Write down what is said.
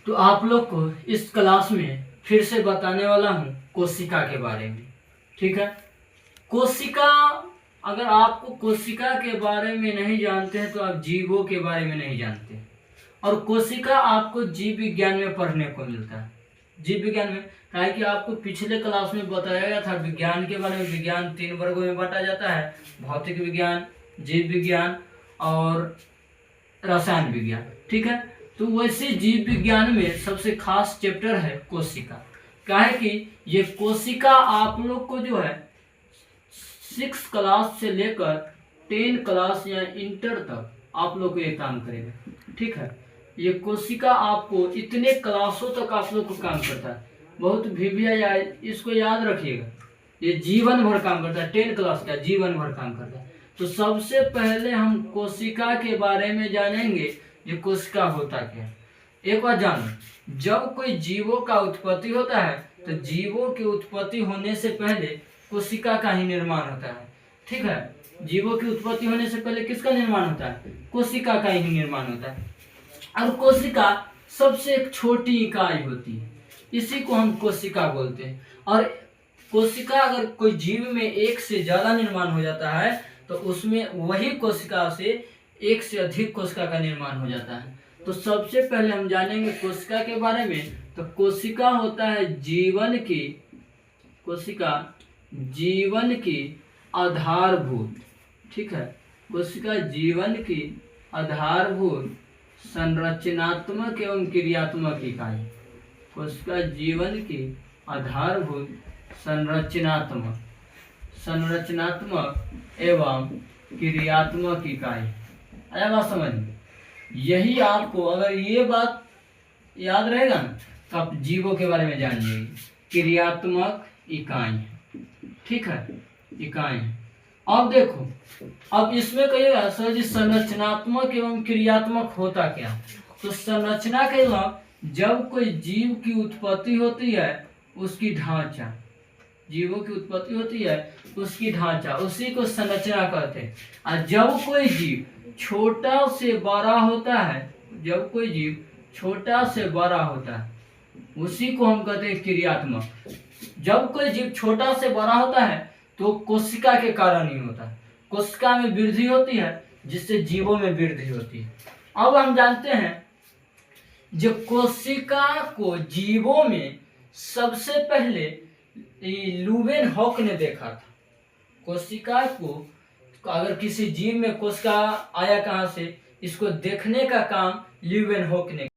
तो आप लोग को इस क्लास में फिर से बताने वाला हूँ कोशिका के बारे में। ठीक है, कोशिका, अगर आपको कोशिका के बारे में नहीं जानते हैं तो आप जीवों के बारे में नहीं जानते। और कोशिका आपको जीव विज्ञान में पढ़ने को मिलता है। जीव विज्ञान में काहे कि आपको पिछले क्लास में बताया गया था विज्ञान के बारे में। विज्ञान 3 वर्गों में बांटा जाता है, भौतिक विज्ञान, जीव विज्ञान और रसायन विज्ञान। ठीक है, तो वैसे जीव विज्ञान में सबसे खास चैप्टर है कोशिका। काहे कि ये कोशिका आप लोग को जो है 6 क्लास से लेकर 10 क्लास या इंटर तक आप लोग को ये काम करेगा। ठीक है, ये कोशिका आपको इतने क्लासों तक आप लोग को काम करता है। बहुत भीविया इसको याद रखिएगा, ये जीवन भर काम करता है। 10 क्लास का जीवन भर काम करता है। तो सबसे पहले हम कोशिका के बारे में जानेंगे, ये कोशिका होता क्या है। एक बात जानो, जब कोई जीवों का उत्पत्ति होता है तो जीवों की उत्पत्ति होने से पहले कोशिका का ही निर्माण होता है। ठीक है, जीवों की उत्पत्ति होने से पहले किसका निर्माण होता है? कोशिका का ही निर्माण होता है। और कोशिका सबसे एक छोटी इकाई होती है, इसी को हम कोशिका बोलते हैं। और कोशिका अगर कोई जीव में एक से ज्यादा निर्माण हो जाता है तो उसमें वही कोशिका से एक से अधिक कोशिका का निर्माण हो जाता है। तो सबसे पहले हम जानेंगे कोशिका के बारे में। तो कोशिका होता है जीवन की, कोशिका जीवन की आधारभूत, ठीक है, कोशिका जीवन की आधारभूत संरचनात्मक एवं क्रियात्मक इकाई। कोशिका जीवन की आधारभूत संरचनात्मक एवं क्रियात्मक इकाई। आया बात समझ में? यही आपको अगर ये बात याद रहेगा ना तो आप जीवों के बारे में जान जाएंगे। क्रियात्मक इकाई, ठीक है, इकाई। अब देखो, अब इसमें कहिएगा सर जी संरचनात्मक एवं क्रियात्मक होता क्या? तो संरचना कहेगा जब कोई जीव की उत्पत्ति होती है उसकी ढांचा, जीवों की उत्पत्ति होती है उसकी ढांचा, उसी को संरचना कहते हैं। और जब कोई जीव छोटा से बड़ा होता है, जब कोई जीव छोटा से बड़ा होता है उसी को हम कहते हैं क्रियात्मक। जब कोई जीव छोटा से बड़ा होता है तो कोशिका के कारण ही होता है। कोशिका में वृद्धि होती है जिससे जीवों में वृद्धि होती है। अब हम जानते हैं जो कोशिका को जीवों में सबसे पहले लुवेनहॉक ने देखा था। कोशिका को अगर किसी जीव में कोशिका आया कहाँ से, इसको देखने का काम ल्यूवेनहॉक ने